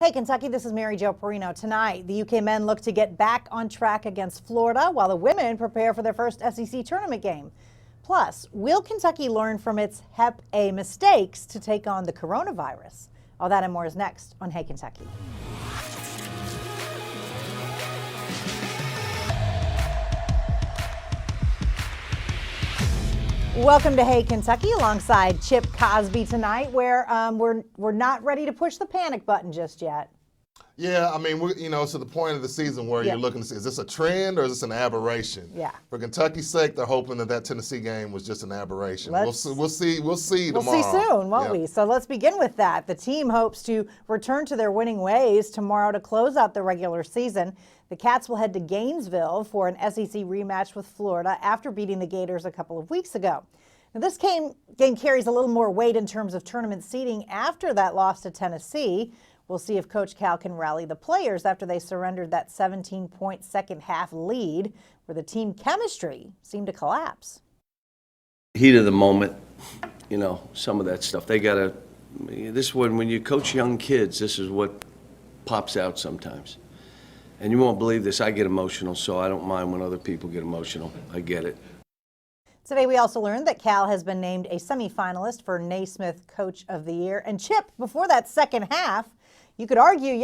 Hey, Kentucky, this is Mary Jo Perino. Tonight, the UK men look to get back on track against Florida, while the women prepare for their first SEC tournament game. Plus, will Kentucky learn from its Hep A mistakes to take on the coronavirus? All that and more is next on Hey, Kentucky. Welcome to Hey Kentucky alongside Chip Cosby tonight, where we're not ready to push the panic button just yet. Yeah, I mean, it's to the point of the season where you're looking to see, is this a trend or is this an aberration? Yeah. For Kentucky's sake, they're hoping that Tennessee game was just an aberration. We'll see tomorrow. We'll see soon, won't we? So let's begin with that. The team hopes to return to their winning ways tomorrow to close out the regular season. The Cats will head to Gainesville for an SEC rematch with Florida after beating the Gators a couple of weeks ago. Now, this game carries a little more weight in terms of tournament seeding after that loss to Tennessee. We'll see if Coach Cal can rally the players after they surrendered that 17-point second half lead where the team chemistry seemed to collapse. Heat of the moment, some of that stuff. When you coach young kids, this is what pops out sometimes. And you won't believe this, I get emotional, so I don't mind when other people get emotional. I get it. Today, we also learned that Cal has been named a semifinalist for Naismith Coach of the Year. And Chip, before that second half, you could argue,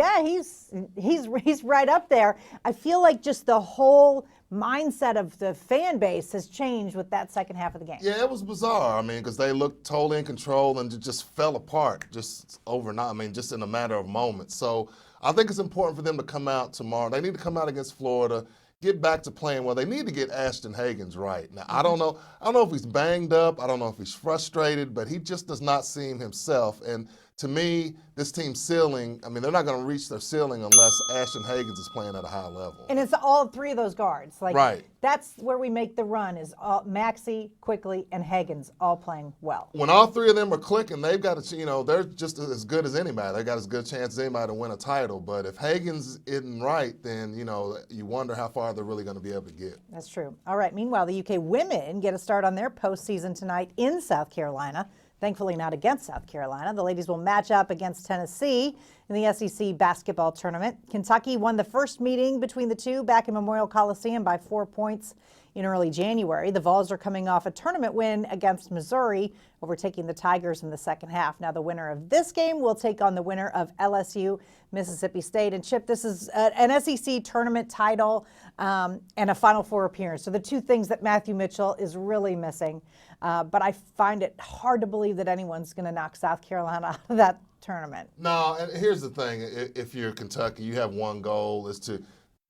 he's right up there. I feel like just the whole mindset of the fan base has changed with that second half of the game. Yeah, it was bizarre. I mean, because they looked totally in control and just fell apart just overnight. I mean, just in a matter of moments. So I think it's important for them to come out tomorrow. They need to come out against Florida, get back to playing well. They need to get Ashton Hagans right. Now, I don't know if he's banged up. I don't know if he's frustrated, but he just does not seem himself. And to me, this team's ceiling, they're not going to reach their ceiling unless Ashton Hagans is playing at a high level. And it's all three of those guards. Right. That's where we make the run is Maxey, Quickly, and Hagans all playing well. When all three of them are clicking, they've got they're just as good as anybody. They've got as good a chance as anybody to win a title. But if Hagans isn't right, then, you wonder how far they're really going to be able to get. That's true. All right. Meanwhile, the UK women get a start on their postseason tonight in South Carolina. Thankfully not against South Carolina. The ladies will match up against Tennessee in the SEC basketball tournament. Kentucky won the first meeting between the two back in Memorial Coliseum by 4 points in early January. The Vols are coming off a tournament win against Missouri, overtaking the Tigers in the second half. Now the winner of this game will take on the winner of LSU, Mississippi State. And Chip, this is an SEC tournament title and a Final Four appearance. So the two things that Matthew Mitchell is really missing. But I find it hard to believe that anyone's going to knock South Carolina out of that tournament. No, and here's the thing. If you're Kentucky, you have one goal is to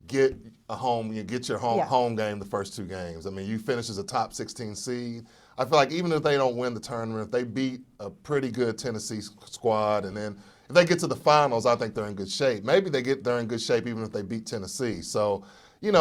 get your home game the first two games. You finish as a top 16 seed. I feel like even if they don't win the tournament, if they beat a pretty good Tennessee squad, and then if they get to the finals, I think they're in good shape. Maybe they're in good shape even if they beat Tennessee. So, they're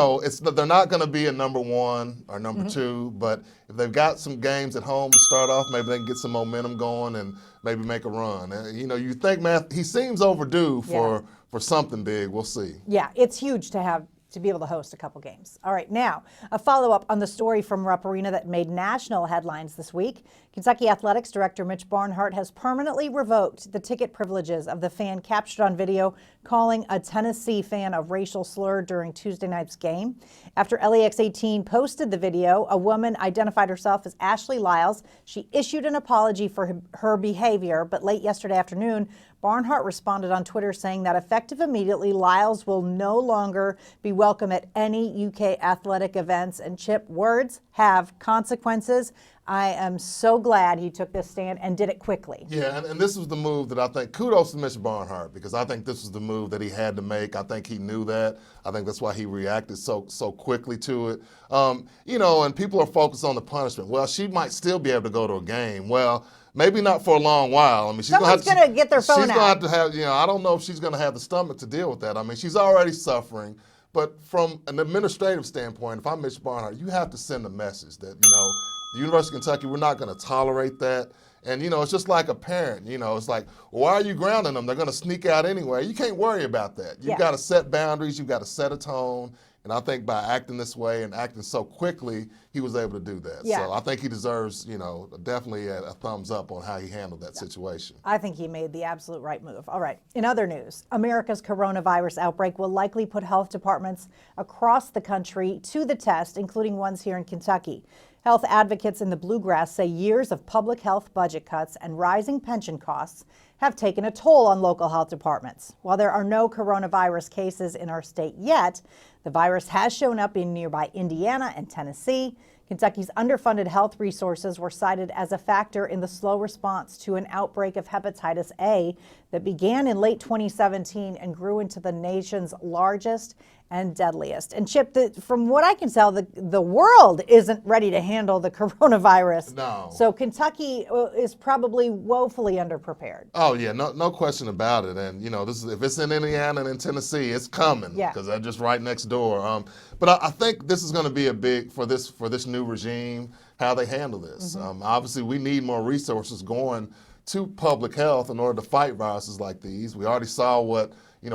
not going to be a number one or number two, but if they've got some games at home to start off, maybe they can get some momentum going and maybe make a run. You think he seems overdue for something big. We'll see. Yeah, it's huge to be able to host a couple games. All right, now, a follow-up on the story from Rupp Arena that made national headlines this week. Kentucky Athletics Director Mitch Barnhart has permanently revoked the ticket privileges of the fan captured on video calling a Tennessee fan a racial slur during Tuesday night's game. After LAX 18 posted the video, a woman identified herself as Ashley Lyles. She issued an apology for her behavior, but late yesterday afternoon, Barnhart responded on Twitter saying that effective immediately, Lyles will no longer be welcome at any UK athletic events. And Chip, words have consequences. I am so glad he took this stand and did it quickly. Yeah, and this was the move that I think, kudos to Mitch Barnhart, because I think this was the move that he had to make. I think he knew that. I think that's why he reacted so quickly to it. And people are focused on the punishment. Well, she might still be able to go to a game. Well, maybe not for a long while. Someone's going to get their phone out. She's going to have to have, I don't know if she's going to have the stomach to deal with that. She's already suffering. But from an administrative standpoint, if I'm Mitch Barnhart, you have to send a message that, the University of Kentucky, we're not going to tolerate that. And, it's just like a parent. It's like, why are you grounding them? They're going to sneak out anyway. You can't worry about that. You've got to set boundaries. You've got to set a tone. And I think by acting this way and acting so quickly, he was able to do that. Yeah. So I think he deserves, definitely a thumbs up on how he handled that situation. I think he made the absolute right move. All right. In other news, America's coronavirus outbreak will likely put health departments across the country to the test, including ones here in Kentucky. Health advocates in the Bluegrass say years of public health budget cuts and rising pension costs have taken a toll on local health departments. While there are no coronavirus cases in our state yet, the virus has shown up in nearby Indiana and Tennessee. Kentucky's underfunded health resources were cited as a factor in the slow response to an outbreak of hepatitis A that began in late 2017 and grew into the nation's largest and deadliest. And Chip, from what I can tell, the world isn't ready to handle the coronavirus. No. So Kentucky is probably woefully underprepared. Oh yeah, no question about it. And if it's in Indiana and in Tennessee, it's coming because they're just right next door. But I think this is going to be a big for this new regime, how they handle this. Obviously, we need more resources going to public health in order to fight viruses like these. We already saw what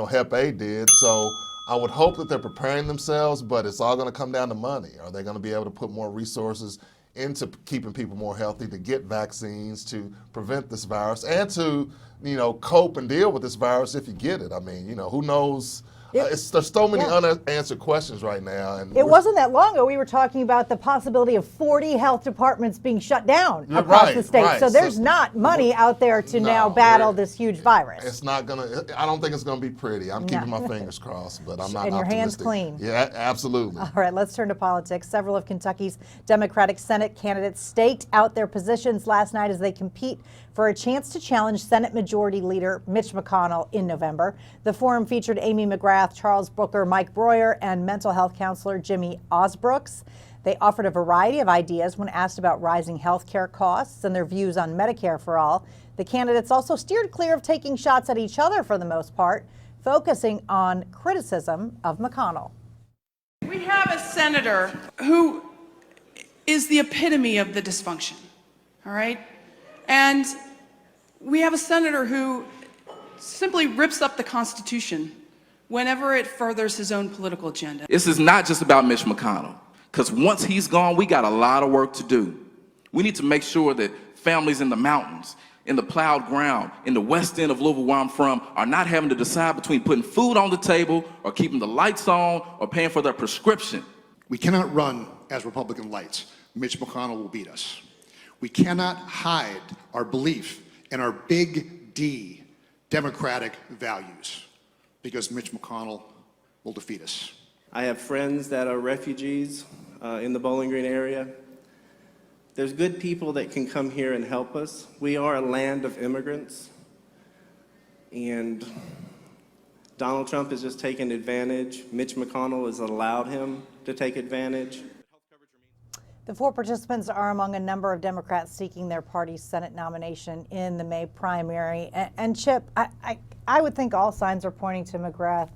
Hep A did, so I would hope that they're preparing themselves, but it's all going to come down to money. Are they going to be able to put more resources into keeping people more healthy, to get vaccines, to prevent this virus, and to cope and deal with this virus if you get it? I mean, who knows? There's so many unanswered questions right now. And it wasn't that long ago we were talking about the possibility of 40 health departments being shut down across the state. Right. So there's not money out there to now battle this huge virus. It's not gonna. I don't think it's gonna be pretty. I'm keeping my fingers crossed, but I'm not. And your hands optimistic. clean. Yeah, absolutely. All right, let's turn to politics. Several of Kentucky's Democratic Senate candidates staked out their positions last night as they compete for a chance to challenge Senate Majority Leader Mitch McConnell in November. The forum featured Amy McGrath, Charles Booker, Mike Breuer, and mental health counselor Jimmy Osbrooks. They offered a variety of ideas when asked about rising health care costs and their views on Medicare for all. The candidates also steered clear of taking shots at each other for the most part, focusing on criticism of McConnell. We have a senator who is the epitome of the dysfunction, all right? And we have a senator who simply rips up the Constitution whenever it furthers his own political agenda. This is not just about Mitch McConnell, because once he's gone, we got a lot of work to do. We need to make sure that families in the mountains, in the plowed ground, in the west end of Louisville where I'm from, are not having to decide between putting food on the table or keeping the lights on or paying for their prescription. We cannot run as Republican lights. Mitch McConnell will beat us. We cannot hide our belief in our big D democratic values because Mitch McConnell will defeat us. I have friends that are refugees in the Bowling Green area. There's good people that can come here and help us. We are a land of immigrants, and Donald Trump has just taken advantage. Mitch McConnell has allowed him to take advantage. The four participants are among a number of Democrats seeking their party's Senate nomination in the May primary. And Chip, I would think all signs are pointing to McGrath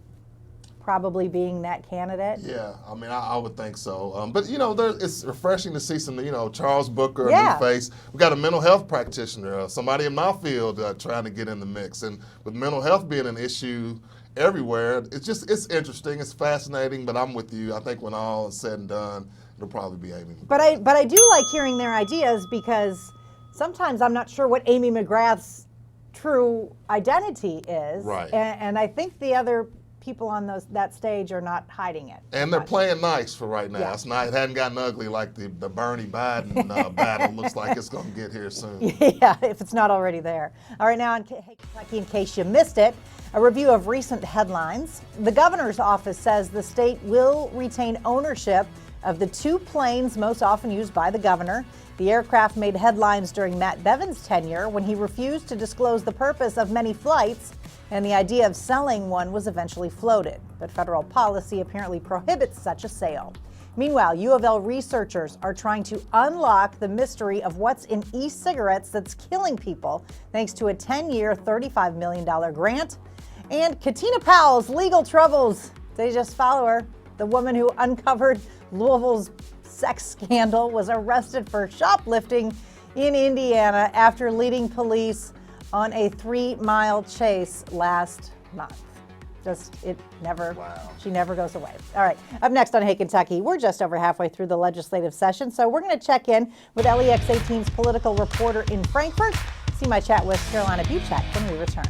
probably being that candidate. Yeah, I mean, I would think so. But, it's refreshing to see some, Charles Booker, a new face. We got a mental health practitioner, somebody in my field trying to get in the mix. And with mental health being an issue everywhere, it's interesting, it's fascinating, but I'm with you. I think when all is said and done, it'll probably be Amy McGrath. But I do like hearing their ideas because sometimes I'm not sure what Amy McGrath's true identity is. Right. And I think the other people on that stage are not hiding it. And they're playing nice for right now. Yeah. It hadn't gotten ugly like the Bernie Biden battle looks like it's going to get here soon. Yeah, if it's not already there. All right, now in Kentucky, in case you missed it, a review of recent headlines. The governor's office says the state will retain ownership of the two planes most often used by the governor. The aircraft made headlines during Matt Bevin's tenure when he refused to disclose the purpose of many flights, and the idea of selling one was eventually floated. But federal policy apparently prohibits such a sale. Meanwhile, U of L researchers are trying to unlock the mystery of what's in e-cigarettes that's killing people, thanks to a 10-year, $35 million grant. And Katina Powell's legal troubles. They just follow her. The woman who uncovered Louisville's sex scandal was arrested for shoplifting in Indiana after leading police on a 3-mile chase last month. She never goes away. All right, up next on Hey Kentucky, we're just over halfway through the legislative session, so we're going to check in with LEX 18's political reporter in Frankfort. See my chat with Carolina Buchak when we return.